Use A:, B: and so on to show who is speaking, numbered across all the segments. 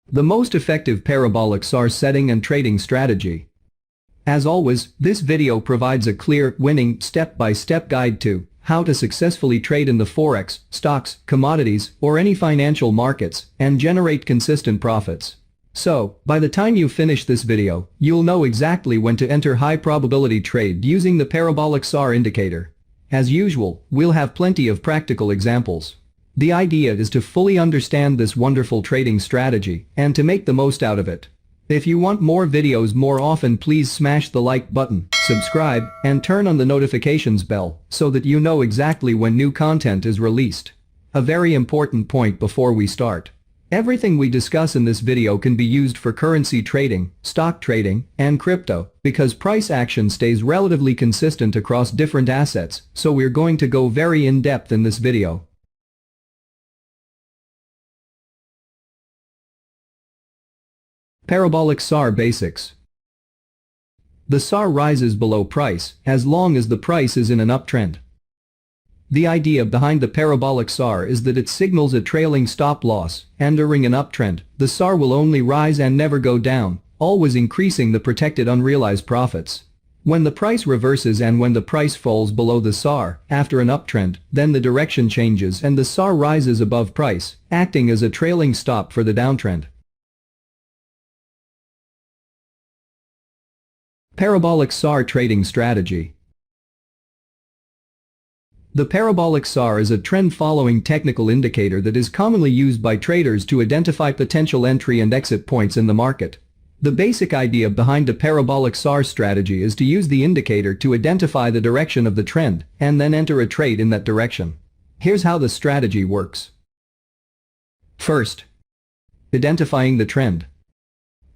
A: The most effective parabolic SAR setting and trading strategy. As always, this video provides a clear, winning, step-by-step guide to how to successfully trade in the forex, stocks, commodities, or any financial markets and generate consistent profits. So, by the time you finish this video, you'll know exactly when to enter high-probability trade using the parabolic SAR indicator. As usual, we'll have plenty of practical examples. The idea is to fully understand this wonderful trading strategy and to make the most out of it. If you want more videos more often, please smash the like button, subscribe, and turn on the notifications bell so that you know exactly when new content is released. A very important point before we start. Everything we discuss in this video can be used for currency trading, stock trading, and crypto, because price action stays relatively consistent across different assets, so we're going to go very in-depth in this video. Parabolic SAR basics. The SAR rises below price as long as the price is in an uptrend. The idea behind the parabolic SAR is that it signals a trailing stop loss, and during an uptrend, the SAR will only rise and never go down, always increasing the protected unrealized profits. When the price reverses and when the price falls below the SAR after an uptrend, then the direction changes and the SAR rises above price, acting as a trailing stop for the downtrend. Parabolic SAR trading strategy. The parabolic SAR is a trend-following technical indicator that is commonly used by traders to identify potential entry and exit points in the market. The basic idea behind a parabolic SAR strategy is to use the indicator to identify the direction of the trend and then enter a trade in that direction. Here's how the strategy works. First, identifying the trend.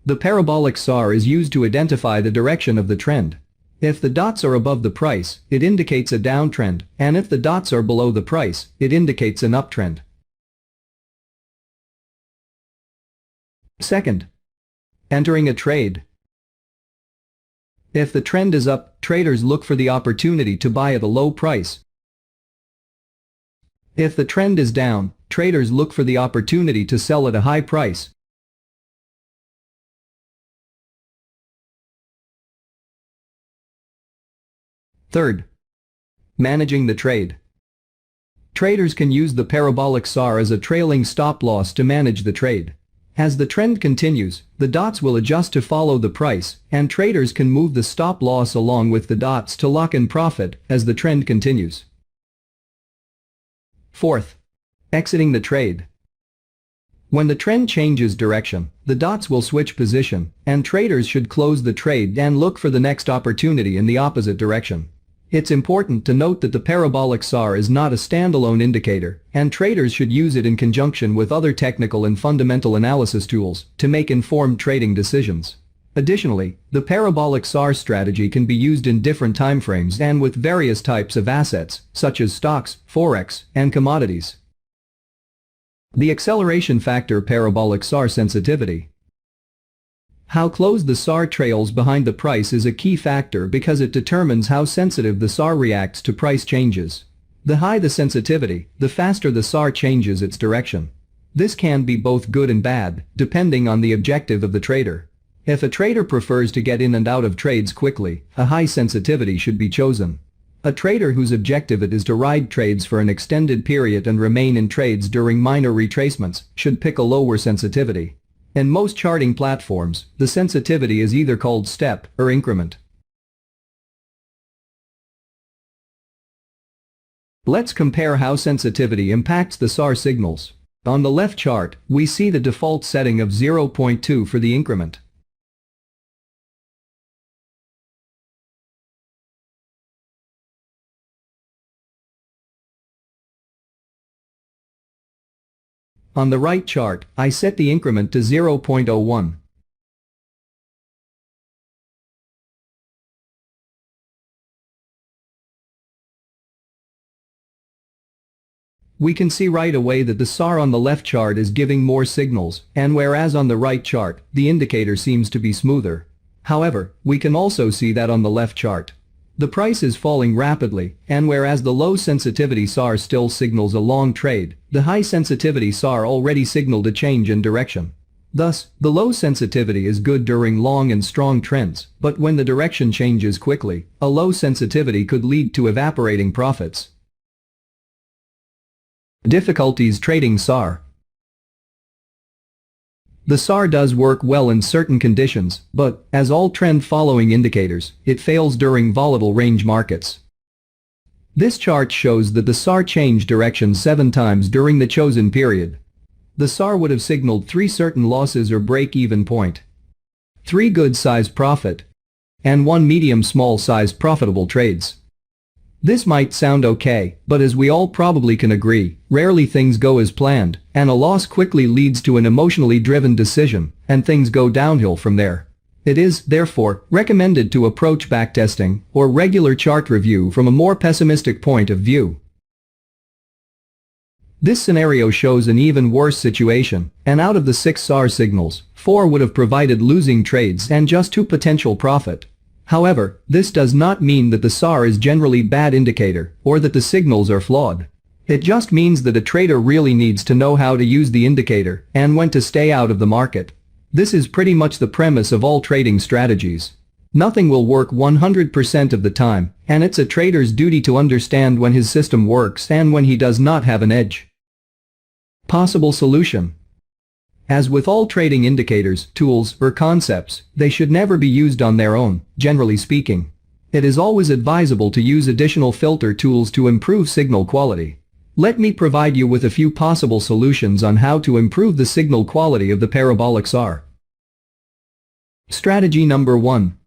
A: The parabolic SAR is used to identify the direction of the trend. If the dots are above the price, it indicates a downtrend, and if the dots are below the price, it indicates an uptrend. Second, entering a trade. If the trend is up, traders look for the opportunity to buy at a low price. If the trend is down, traders look for the opportunity to sell at a high price. Third, managing the trade. Traders can use the parabolic SAR as a trailing stop loss to manage the trade. As the trend continues, the dots will adjust to follow the price, and traders can move the stop loss along with the dots to lock in profit as the trend continues. Fourth, exiting the trade. When the trend changes direction, the dots will switch position, and traders should close the trade and look for the next opportunity in the opposite direction. It's important to note that the parabolic SAR is not a standalone indicator, and traders should use it in conjunction with other technical and fundamental analysis tools to make informed trading decisions. Additionally, the parabolic SAR strategy can be used in different timeframes and with various types of assets, such as stocks, forex, and commodities. The acceleration factor parabolic SAR sensitivity. How close the SAR trails behind the price is a key factor because it determines how sensitive the SAR reacts to price changes. The higher the sensitivity, the faster the SAR changes its direction. This can be both good and bad, depending on the objective of the trader. If a trader prefers to get in and out of trades quickly, a high sensitivity should be chosen. A trader whose objective it is to ride trades for an extended period and remain in trades during minor retracements should pick a lower sensitivity. In most charting platforms, the sensitivity is either called step or increment. Let's compare how sensitivity impacts the SAR signals. On the left chart, we see the default setting of 0.2 for the increment. On the right chart, I set the increment to 0.01. We can see right away that the SAR on the left chart is giving more signals, and whereas on the right chart, the indicator seems to be smoother. However, we can also see that on the left chart, the price is falling rapidly, and whereas the low sensitivity SAR still signals a long trade, the high sensitivity SAR already signaled a change in direction. Thus, the low sensitivity is good during long and strong trends, but when the direction changes quickly, a low sensitivity could lead to evaporating profits. Difficulties trading SAR. The SAR does work well in certain conditions, but, as all trend-following indicators, it fails during volatile range markets. This chart shows that the SAR changed direction 7 times during the chosen period. The SAR would have signaled 3 certain losses or break-even point, 3 good-size profit, and 1 medium-small-size profitable trades. This might sound okay, but as we all probably can agree, rarely things go as planned, and a loss quickly leads to an emotionally driven decision, and things go downhill from there. It is, therefore, recommended to approach backtesting or regular chart review from a more pessimistic point of view. This scenario shows an even worse situation, and out of the 6 SAR signals, 4 would have provided losing trades and just 2 potential profit. However, this does not mean that the SAR is generally bad indicator or that the signals are flawed. It just means that a trader really needs to know how to use the indicator and when to stay out of the market. This is pretty much the premise of all trading strategies. Nothing will work 100% of the time, and it's a trader's duty to understand when his system works and when he does not have an edge. Possible solution. As with all trading indicators, tools, or concepts, they should never be used on their own, generally speaking. It is always advisable to use additional filter tools to improve signal quality. Let me provide you with a few possible solutions on how to improve the signal quality of the parabolic SAR. Strategy number 1.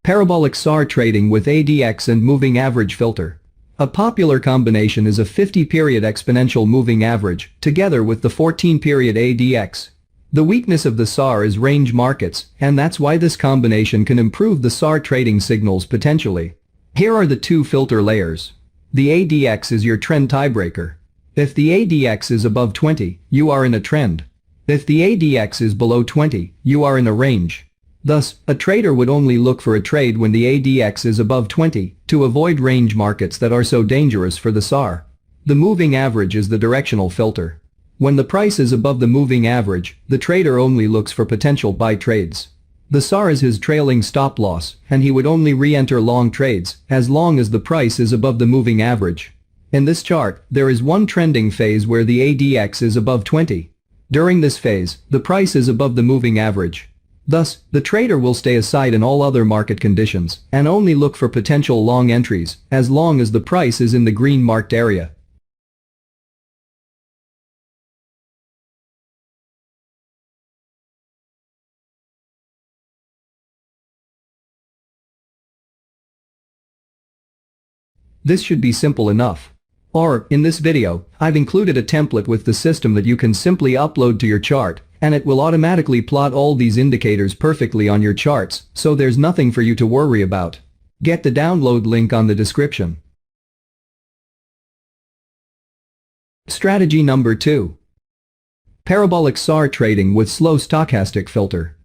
A: Parabolic SAR trading with ADX and moving average filter. A popular combination is a 50-period exponential moving average, together with the 14-period ADX. The weakness of the SAR is range markets, and that's why this combination can improve the SAR trading signals potentially. Here are the 2 filter layers. The ADX is your trend tiebreaker. If the ADX is above 20, you are in a trend. If the ADX is below 20, you are in a range. Thus, a trader would only look for a trade when the ADX is above 20 to avoid range markets that are so dangerous for the SAR. The moving average is the directional filter. When the price is above the moving average, the trader only looks for potential buy trades. The SAR is his trailing stop loss, and he would only re-enter long trades as long as the price is above the moving average. In this chart, there is one trending phase where the ADX is above 20. During this phase, the price is above the moving average. Thus, the trader will stay aside in all other market conditions and only look for potential long entries as long as the price is in the green marked area. This should be simple enough. Or, in this video, I've included a template with the system that you can simply upload to your chart, and it will automatically plot all these indicators perfectly on your charts, so there's nothing for you to worry about. Get the download link on the description. Strategy number 2. Parabolic SAR trading with slow stochastic filter.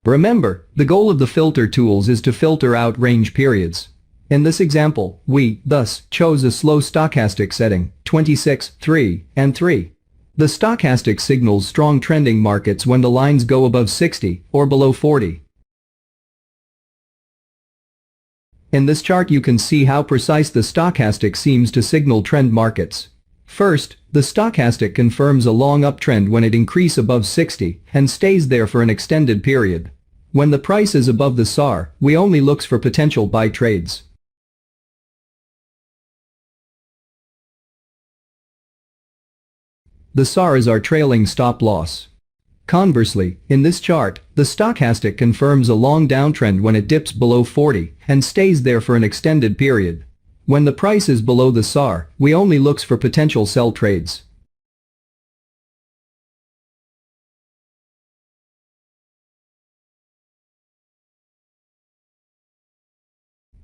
A: Remember, the goal of the filter tools is to filter out range periods. In this example, we, thus, chose a slow stochastic setting, 26, 3, and 3. The stochastic signals strong trending markets when the lines go above 60 or below 40. In this chart you can see how precise the stochastic seems to signal trend markets. First, the stochastic confirms a long uptrend when it increases above 60 and stays there for an extended period. When the price is above the SAR, we only looks for potential buy trades. The SAR is our trailing stop loss. Conversely, in this chart, the stochastic confirms a long downtrend when it dips below 40 and stays there for an extended period. When the price is below the SAR, we only looks for potential sell trades.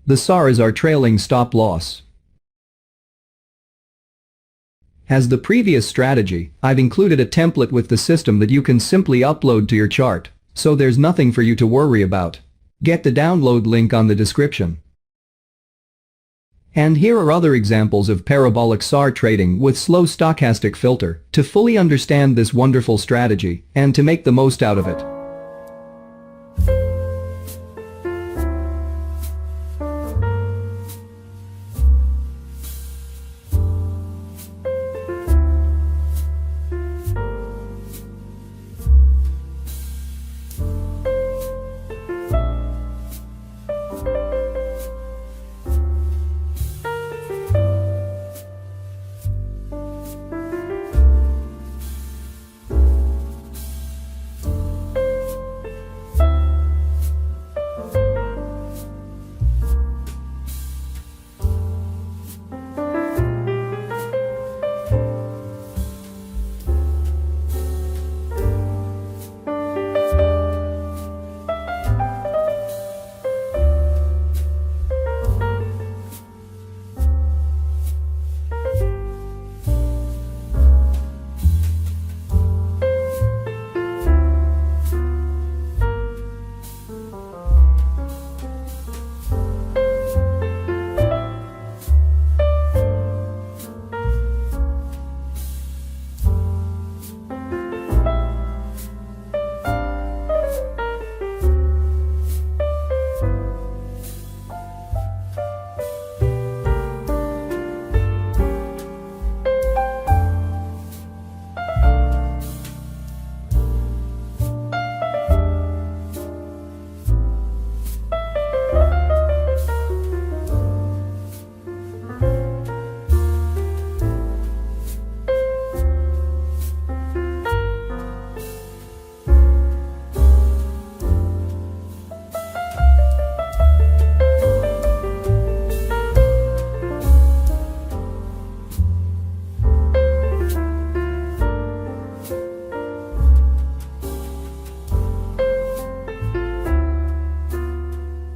A: The SAR is our trailing stop loss. As the previous strategy, I've included a template with the system that you can simply upload to your chart, so there's nothing for you to worry about. Get the download link on the description. And here are other examples of parabolic SAR trading with slow stochastic filter to fully understand this wonderful strategy and to make the most out of it.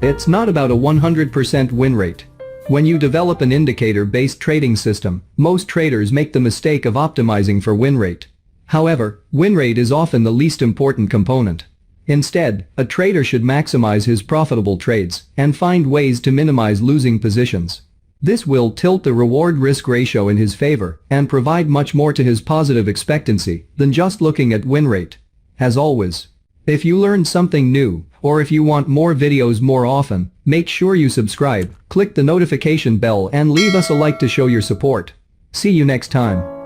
A: It's not about a 100% win rate. When you develop an indicator-based trading system, most traders make the mistake of optimizing for win rate. However, win rate is often the least important component. Instead, a trader should maximize his profitable trades and find ways to minimize losing positions. This will tilt the reward-risk ratio in his favor and provide much more to his positive expectancy than just looking at win rate. As always, if you learned something new, or if you want more videos more often, make sure you subscribe, click the notification bell and leave us a like to show your support. See you next time.